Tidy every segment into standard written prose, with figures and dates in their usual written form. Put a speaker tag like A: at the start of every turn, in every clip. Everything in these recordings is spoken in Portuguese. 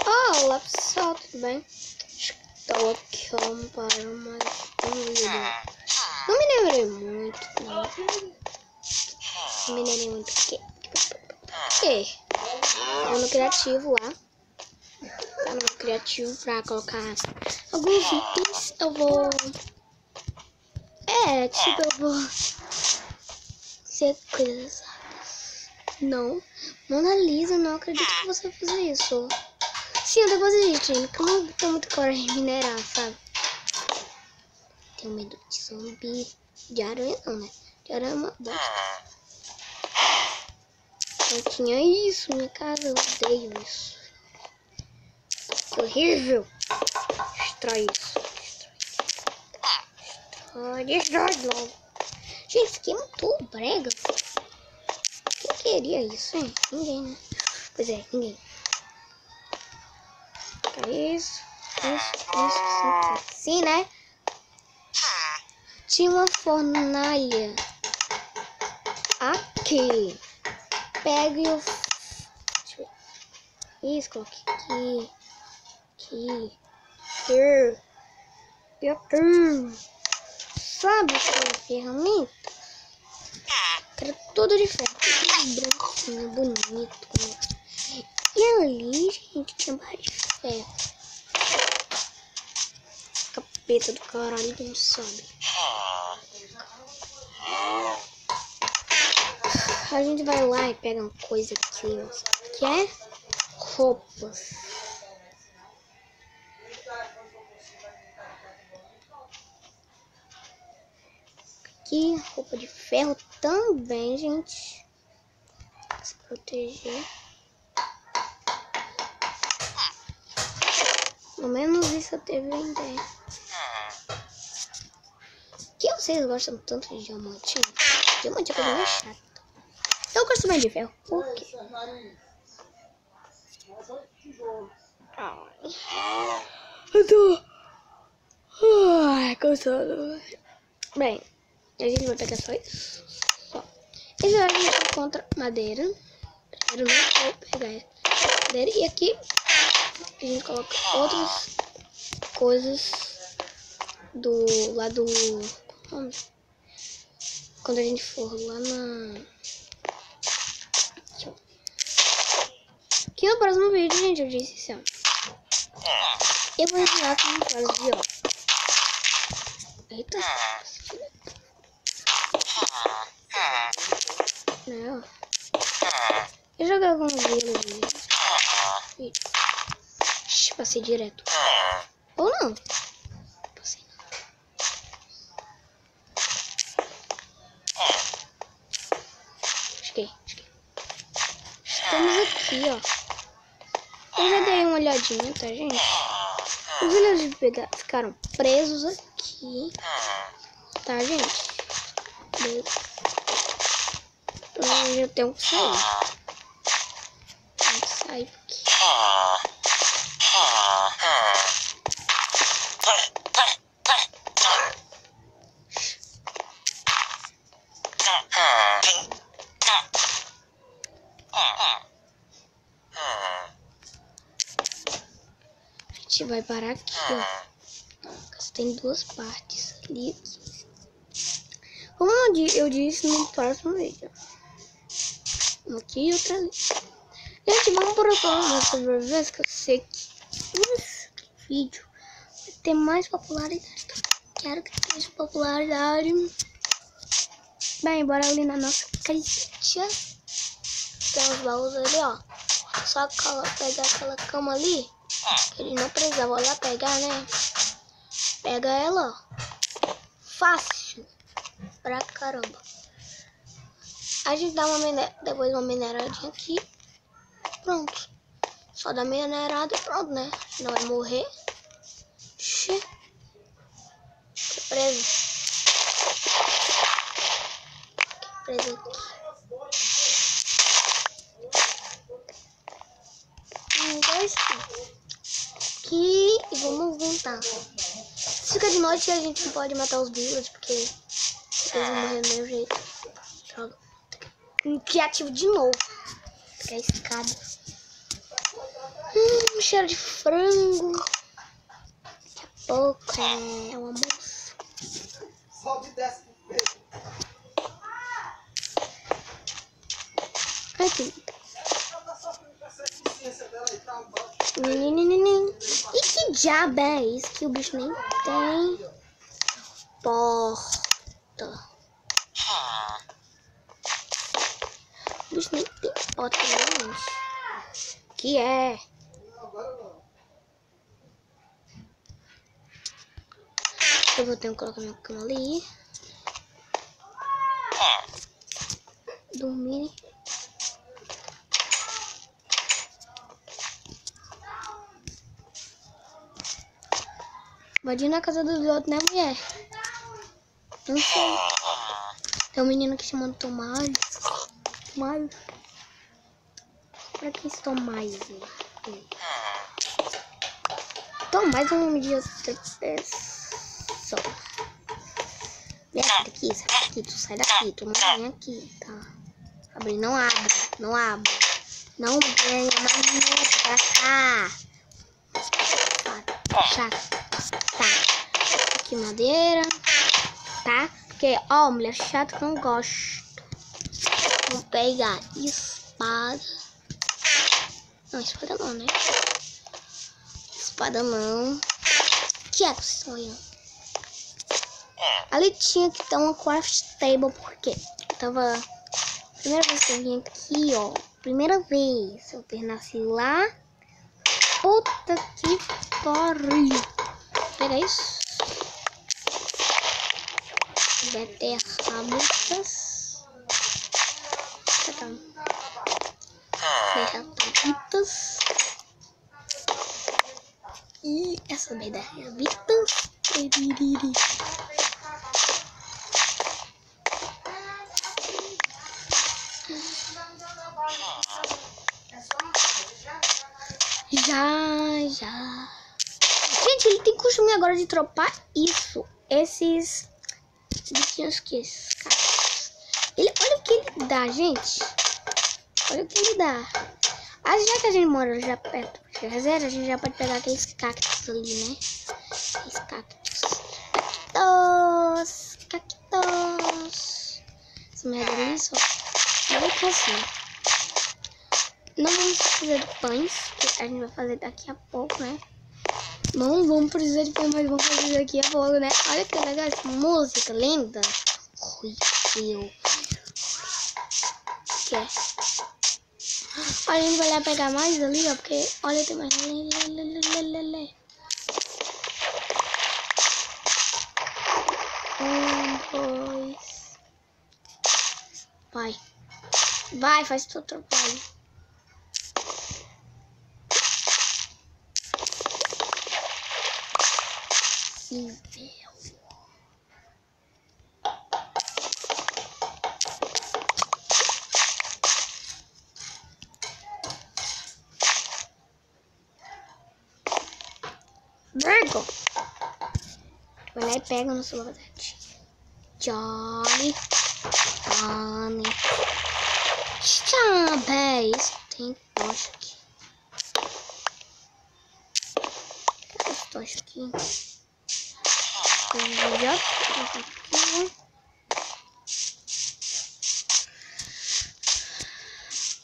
A: Olá pessoal, tudo bem? Estou aqui para mais um vídeo. Não minerei muito, não. Não minerei muito, porque eu no criativo lá. Tá no criativo pra colocar alguns itens. Eu vou... eu vou ser coisas. Não, Mona Lisa, não acredito que você vai fazer isso. Sim, eu depois existe, porque eu não tenho muito coragem de minerar, sabe? Tenho medo de zumbi. De aranha não, né? De aranha é uma bosta. Eu tinha isso, minha casa, eu odeio isso. Que horrível. Destrói isso. Destrói logo. Gente, isso aqui é muito brega. Quem queria isso, hein? Ninguém, né? Pois é, ninguém. Isso, assim, né? Tinha uma fornalha aqui. Pega e eu... Isso, coloque aqui. Aqui. Sabe aquela ferramenta? Era tudo de ferro. Tudo branquinho, bonito. E ali, gente, tinha barra de ferro. Capeta do caralho, não sabe. A gente vai lá e pega uma coisa aqui, ó, que é roupas. Aqui, roupa de ferro também, gente. Se proteger. Pelo menos isso eu teve uma ideia. Que vocês gostam tanto de diamante? Diamante é coisa mais chata. Eu gosto mais de ferro. Por quê? Eu tô... cansado. Bem, a gente vai pegar só isso. Só. Esse a gente encontra madeira. Eu não vou pegar madeira. E aqui a gente coloca outras coisas do lado. Quando a gente for lá na... Aqui no próximo vídeo, gente, eu disse assim, ó. Eu vou ensinar como faz o viola. Eita. Não. Eu joguei alguns vídeos. Passei direto. Ou não. Passei não. Acho que. Estamos aqui, ó. Eu já dei uma olhadinha, tá, gente? Os ilhas de pegar ficaram presos aqui. Tá, gente? Beleza. Então eu tenho que sair. Tenho que sair aqui. A gente vai parar aqui, ó. Tem duas partes ali aqui. Como eu disse no próximo vídeo. Um aqui e outra ali. Gente, vamos para o próximo sobrevivência, que eu sei que esse vídeo vai ter mais popularidade. Quero que tenha popularidade. Bem, bora ali na nossa caixinha. Tem os baús ali, ó. Só pegar aquela cama ali. Que ele não precisava lá pegar, né? Pega ela, ó. Fácil pra caramba. A gente dá depois uma mineradinha aqui. Pronto. Só dá minerada e pronto, né? Senão vai morrer. Xê. Tô preso. Preso aqui. Dois aqui e vamos voltar. Se fica de noite a gente não pode matar os villagers porque eles vão morrer do meu jeito. Droga. Criativo de novo. Pegar a escada. cheiro de frango. Daqui a pouco é o almoço.
B: Sobe e desce pro peito.
A: Aqui.
B: Ela tá sofrendo com essa eficiência dela aí, tá embaixo.
A: E que diabo é isso que o bicho nem tem porta? O bicho nem tem porta, não, gente. Que é?
B: Não, agora não.
A: Eu vou ter que colocar minha cama ali. Dormir. Pode ir na casa dos outros, né, mulher? Não sei. Tem um menino que chama Tomás. Tomás. Pra que esse Tomás? Tomás é um nome de outra pessoa. Vem aqui, sai daqui, tu sai daqui, tu não vem aqui, tá? Abre, não abre, não abre. Não venha mais pra cá. Chato. Tá. Aqui madeira. Tá? Porque, ó, mulher chata que eu não gosto. Vou pegar espada. Não, espada não, né? Espada não. Quieto, vocês estão olhando. Ali tinha que ter uma craft table, porque eu tava... Primeira vez que eu vim aqui, ó. Primeira vez. Eu ter nascido lá. Puta que pariu. Pega isso. Beterrabitas. Beterrabitas. E essa beterrabitas. Já. Gente, ele tem costume agora de dropar isso. Esses bichinhos que esses cactos. Olha o que ele dá, gente. Olha o que ele dá. Já que a gente mora já perto de reserva, a gente já pode pegar aqueles cactos ali, né? Aqueles cactos. Cactos. Essa merda ali só. Muito assim. Não vamos precisar de pães, que a gente vai fazer daqui a pouco, né? Não vamos precisar de pães, mas vamos fazer daqui a pouco, né? Olha que legal essa música linda. Horrível. Que é? Olha, a gente vai lá pegar mais ali, ó, porque olha, tem mais. Dois. Vai, faz teu trabalho. Virgo. Vai lá e pega no celular. Johnny. Chambés. Tem tocha aqui. Essa tocha aqui.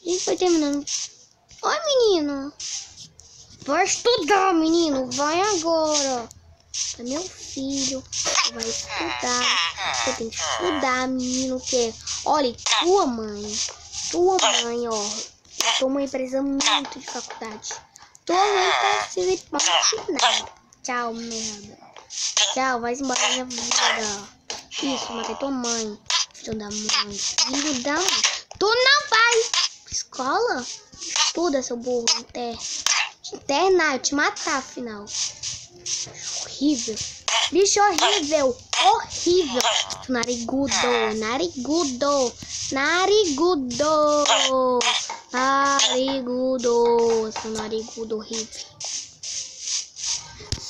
A: E foi terminando. Oi, menino. Vai estudar, menino. Vai agora. É meu filho. Vai estudar. Você tem que estudar, menino. Que olha, tua mãe, ó. Tua mãe precisa muito de faculdade. Tua mãe precisa de faculdade. Tchau, merda. Tchau, vai embora da minha vida. Isso, matei tua mãe. Filho da mãe. Filho da mãe. Tu não vai pra escola? Estuda, seu burro. Internar, eu te matar, afinal. Horrível. Bicho horrível. Horrível. Narigudo. Seu narigudo horrível.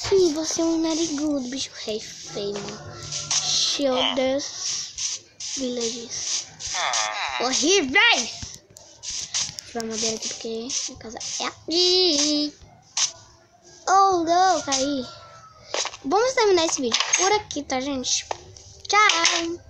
A: Sim, você é um narigudo, bicho rei feio, mano. Shielders Villages. Horríveis! Vou tirar a madeira aqui porque a casa é aqui. Caí. Vamos terminar esse vídeo por aqui, tá, gente? Tchau!